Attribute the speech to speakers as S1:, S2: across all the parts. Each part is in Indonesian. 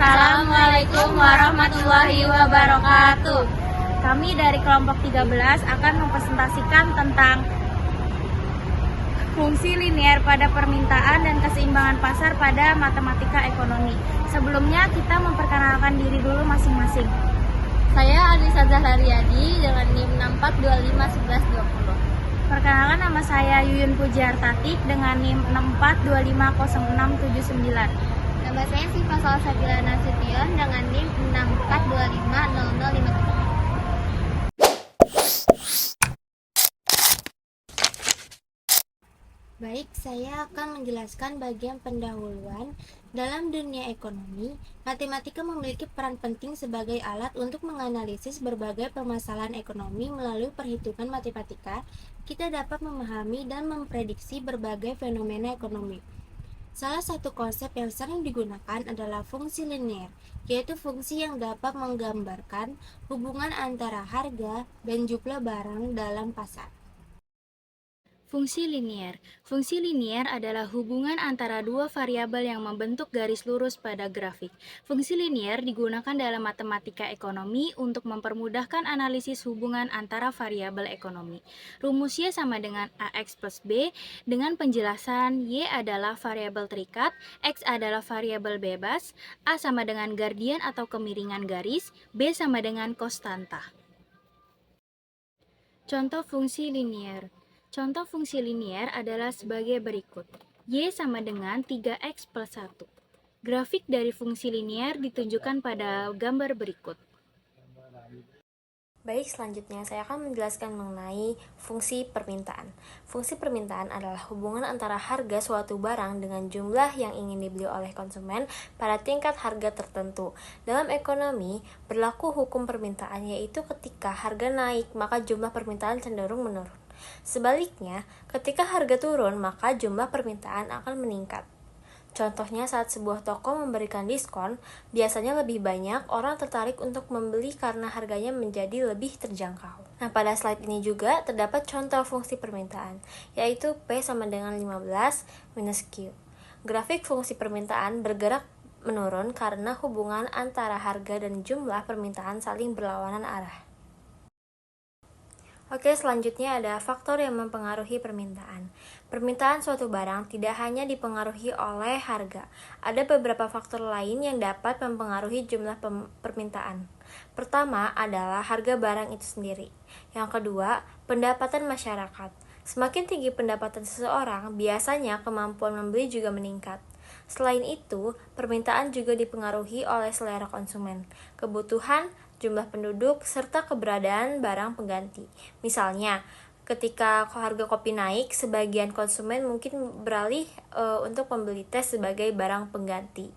S1: Assalamualaikum warahmatullahi wabarakatuh. Kami dari kelompok 13 akan mempresentasikan tentang fungsi linier pada permintaan dan keseimbangan pasar pada matematika ekonomi. Sebelumnya kita memperkenalkan diri dulu masing-masing.
S2: Saya Anissa Zahriyadi dengan NIM 64251120.
S1: Perkenalkan, nama saya Yuyun Pujiartatik dengan NIM 64250679.
S2: Nama saya Siva Salsabila Nasution dengan NIM 64250053. Baik, saya akan menjelaskan bagian pendahuluan. Dalam dunia ekonomi, matematika memiliki peran penting sebagai alat untuk menganalisis berbagai permasalahan ekonomi. Melalui perhitungan matematika, kita dapat memahami dan memprediksi berbagai fenomena ekonomi. Salah satu konsep yang sering digunakan adalah fungsi linier, yaitu fungsi yang dapat menggambarkan hubungan antara harga dan jumlah barang dalam pasar.
S1: Fungsi linier. Fungsi linier adalah hubungan antara dua variabel yang membentuk garis lurus pada grafik. Fungsi linier digunakan dalam matematika ekonomi untuk mempermudahkan analisis hubungan antara variabel ekonomi. Rumus Y sama dengan AX plus B dengan penjelasan Y adalah variabel terikat, X adalah variabel bebas, A sama dengan gradien atau kemiringan garis, B sama dengan konstanta. Contoh fungsi linier. Contoh fungsi linier adalah sebagai berikut. Y sama dengan 3X plus 1. Grafik dari fungsi linier ditunjukkan pada gambar berikut.
S2: Baik, selanjutnya saya akan menjelaskan mengenai fungsi permintaan. Fungsi permintaan adalah hubungan antara harga suatu barang dengan jumlah yang ingin dibeli oleh konsumen pada tingkat harga tertentu. Dalam ekonomi, berlaku hukum permintaan, yaitu ketika harga naik, maka jumlah permintaan cenderung menurun. Sebaliknya, ketika harga turun, maka jumlah permintaan akan meningkat. Contohnya, saat sebuah toko memberikan diskon, biasanya lebih banyak orang tertarik untuk membeli karena harganya menjadi lebih terjangkau. Nah, pada slide ini juga terdapat contoh fungsi permintaan, yaitu P sama dengan 15 minus Q. Grafik fungsi permintaan bergerak menurun karena hubungan antara harga dan jumlah permintaan saling berlawanan arah. Oke, selanjutnya ada faktor yang mempengaruhi permintaan. Permintaan suatu barang tidak hanya dipengaruhi oleh harga. Ada beberapa faktor lain yang dapat mempengaruhi jumlah permintaan. Pertama adalah harga barang itu sendiri. Yang kedua, pendapatan masyarakat. Semakin tinggi pendapatan seseorang, biasanya kemampuan membeli juga meningkat. Selain itu, permintaan juga dipengaruhi oleh selera konsumen, kebutuhan, jumlah penduduk, serta keberadaan barang pengganti. Misalnya, ketika harga kopi naik, sebagian konsumen mungkin beralih untuk membeli teh sebagai barang pengganti.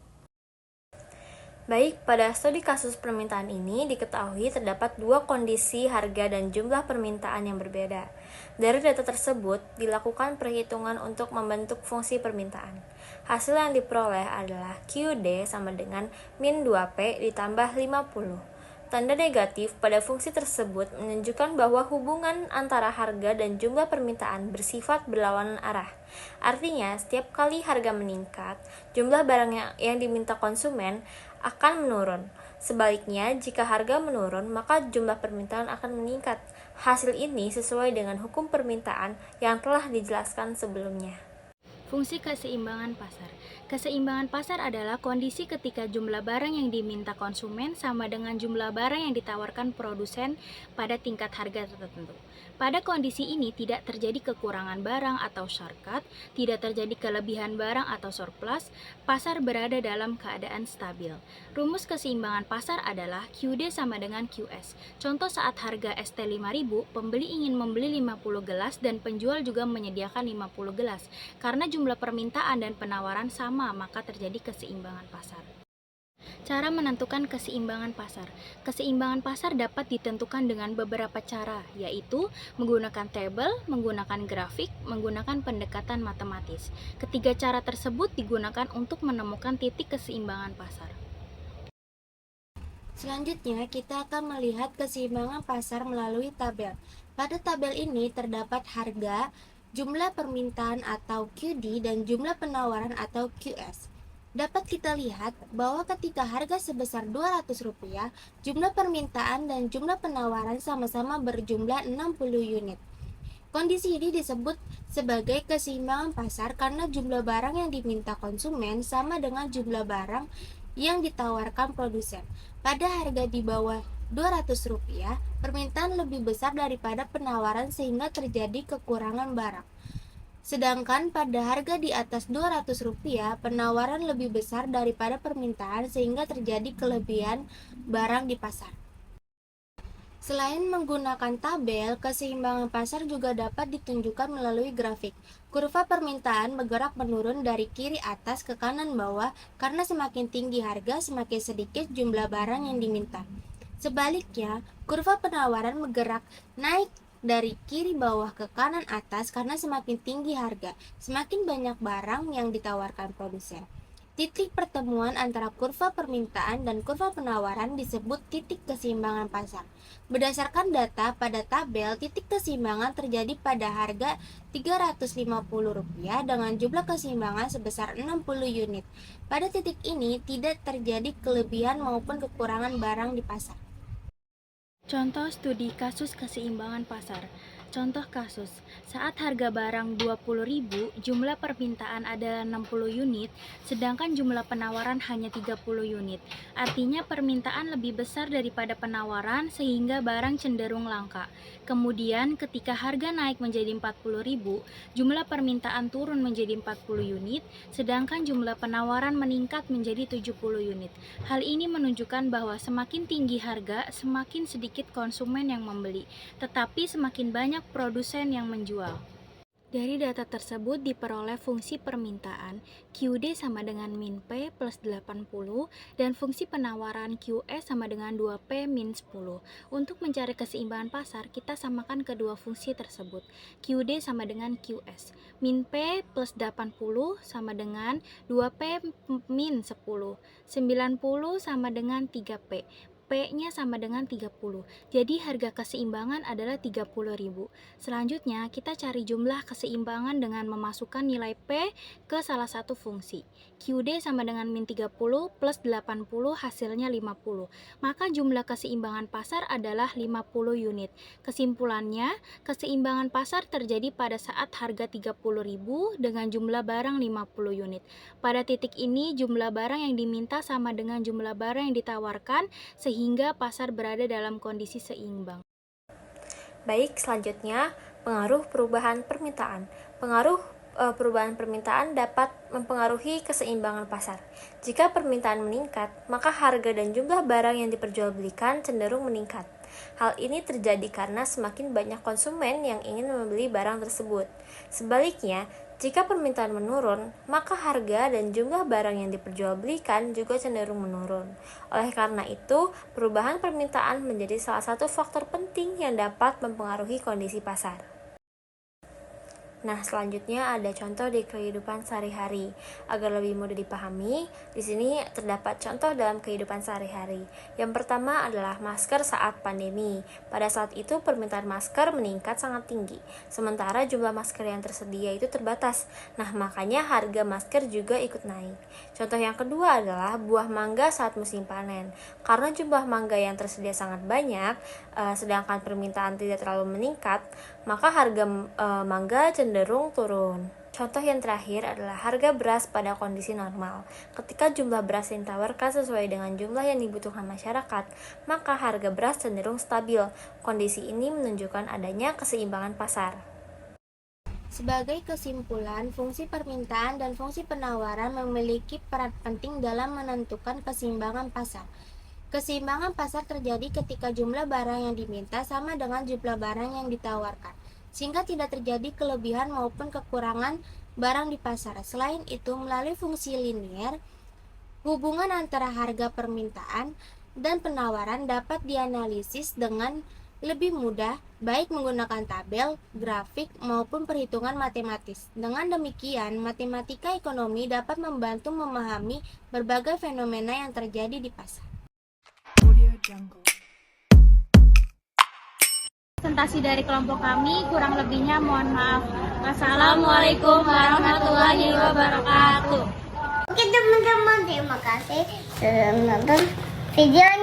S2: Baik, pada studi kasus permintaan ini diketahui terdapat dua kondisi harga dan jumlah permintaan yang berbeda. Dari data tersebut, dilakukan perhitungan untuk membentuk fungsi permintaan. Hasil yang diperoleh adalah QD sama dengan min 2P ditambah 50. Tanda negatif pada fungsi tersebut menunjukkan bahwa hubungan antara harga dan jumlah permintaan bersifat berlawanan arah. Artinya, setiap kali harga meningkat, jumlah barang yang diminta konsumen akan menurun. Sebaliknya, jika harga menurun, maka jumlah permintaan akan meningkat. Hasil ini sesuai dengan hukum permintaan yang telah dijelaskan sebelumnya.
S1: Fungsi keseimbangan pasar. Keseimbangan pasar adalah kondisi ketika jumlah barang yang diminta konsumen sama dengan jumlah barang yang ditawarkan produsen pada tingkat harga tertentu. Pada kondisi ini tidak terjadi kekurangan barang atau shortcut, tidak terjadi kelebihan barang atau surplus, pasar berada dalam keadaan stabil. Rumus keseimbangan pasar adalah QD sama dengan QS. Contoh saat harga ST 5.000, pembeli ingin membeli 50 gelas dan penjual juga menyediakan 50 gelas. Karena jumlah permintaan dan penawaran sama sama, maka terjadi keseimbangan pasar. Cara menentukan keseimbangan pasar. Keseimbangan pasar dapat ditentukan dengan beberapa cara, yaitu menggunakan tabel, menggunakan grafik, menggunakan pendekatan matematis. Ketiga cara tersebut digunakan untuk menemukan titik keseimbangan pasar.
S3: Selanjutnya, kita akan melihat keseimbangan pasar melalui tabel. Pada tabel ini terdapat harga, jumlah permintaan atau QD, dan jumlah penawaran atau QS. Dapat kita lihat bahwa ketika harga sebesar Rp200, jumlah permintaan dan jumlah penawaran sama-sama berjumlah 60 unit. Kondisi ini disebut sebagai keseimbangan pasar karena jumlah barang yang diminta konsumen sama dengan jumlah barang yang ditawarkan produsen. Pada harga di bawah Rp200, permintaan lebih besar daripada penawaran sehingga terjadi kekurangan barang. Sedangkan pada harga di atas Rp200, penawaran lebih besar daripada permintaan sehingga terjadi kelebihan barang di pasar. Selain menggunakan tabel, keseimbangan pasar juga dapat ditunjukkan melalui grafik. Kurva permintaan bergerak menurun dari kiri atas ke kanan bawah karena semakin tinggi harga, semakin sedikit jumlah barang yang diminta. Sebaliknya, kurva penawaran bergerak naik dari kiri bawah ke kanan atas karena semakin tinggi harga, semakin banyak barang yang ditawarkan produsen. Titik pertemuan antara kurva permintaan dan kurva penawaran disebut titik keseimbangan pasar. Berdasarkan data pada tabel, titik keseimbangan terjadi pada harga Rp350 dengan jumlah keseimbangan sebesar 60 unit. Pada titik ini tidak terjadi kelebihan maupun kekurangan barang di pasar.
S1: Contoh studi kasus keseimbangan pasar. Contoh kasus, saat harga barang Rp20.000, jumlah permintaan adalah 60 unit, sedangkan jumlah penawaran hanya 30 unit. Artinya permintaan lebih besar daripada penawaran sehingga barang cenderung langka. Kemudian ketika harga naik menjadi Rp40.000, jumlah permintaan turun menjadi 40 unit, sedangkan jumlah penawaran meningkat menjadi 70 unit. Hal ini menunjukkan bahwa semakin tinggi harga, semakin sedikit konsumen yang membeli, tetapi semakin banyak produsen yang menjual. Dari data tersebut diperoleh fungsi permintaan QD sama dengan min P plus 80 dan fungsi penawaran QS sama dengan 2P min 10. Untuk mencari keseimbangan pasar, kita samakan kedua fungsi tersebut. QD sama dengan QS. Min P plus 80 sama dengan 2P min 10. 90 sama dengan 3P. P-nya sama dengan 30. Jadi harga keseimbangan adalah 30.000. Selanjutnya, kita cari jumlah keseimbangan dengan memasukkan nilai P ke salah satu fungsi. QD sama dengan min 30 plus 80 hasilnya 50. Maka jumlah keseimbangan pasar adalah 50 unit. Kesimpulannya, keseimbangan pasar terjadi pada saat harga 30.000 dengan jumlah barang 50 unit. Pada titik ini, jumlah barang yang diminta sama dengan jumlah barang yang ditawarkan sehingga pasar berada dalam kondisi seimbang.
S2: Baik, selanjutnya pengaruh perubahan permintaan. Perubahan permintaan dapat mempengaruhi keseimbangan pasar. Jika permintaan meningkat, maka harga dan jumlah barang yang diperjualbelikan cenderung meningkat. Hal ini terjadi karena semakin banyak konsumen yang ingin membeli barang tersebut. Sebaliknya, jika permintaan menurun, maka harga dan jumlah barang yang diperjualbelikan juga cenderung menurun. Oleh karena itu, perubahan permintaan menjadi salah satu faktor penting yang dapat mempengaruhi kondisi pasar. Nah, selanjutnya ada contoh di kehidupan sehari-hari. Agar lebih mudah dipahami, di sini terdapat contoh dalam kehidupan sehari-hari. Yang pertama adalah masker saat pandemi. Pada saat itu permintaan masker meningkat sangat tinggi, sementara jumlah masker yang tersedia itu terbatas. Nah, makanya harga masker juga ikut naik. Contoh yang kedua adalah buah mangga saat musim panen. Karena jumlah mangga yang tersedia sangat banyak, sedangkan permintaan tidak terlalu meningkat, maka harga mangga cenderung turun. Contoh yang terakhir adalah harga beras pada kondisi normal. Ketika jumlah beras yang ditawarkan sesuai dengan jumlah yang dibutuhkan masyarakat, maka harga beras cenderung stabil. Kondisi ini menunjukkan adanya keseimbangan pasar.
S3: Sebagai kesimpulan, fungsi permintaan dan fungsi penawaran memiliki peran penting dalam menentukan keseimbangan pasar. Keseimbangan pasar terjadi ketika jumlah barang yang diminta sama dengan jumlah barang yang ditawarkan, sehingga tidak terjadi kelebihan maupun kekurangan barang di pasar. Selain itu, melalui fungsi linier, hubungan antara harga permintaan dan penawaran dapat dianalisis dengan lebih mudah, baik menggunakan tabel, grafik, maupun perhitungan matematis. Dengan demikian, matematika ekonomi dapat membantu memahami berbagai fenomena yang terjadi di pasar.
S1: Presentasi dari kelompok kami, kurang lebihnya mohon maaf. Wassalamualaikum warahmatullahi wabarakatuh.
S4: Oke teman-teman, terima kasih sudah menonton videonya.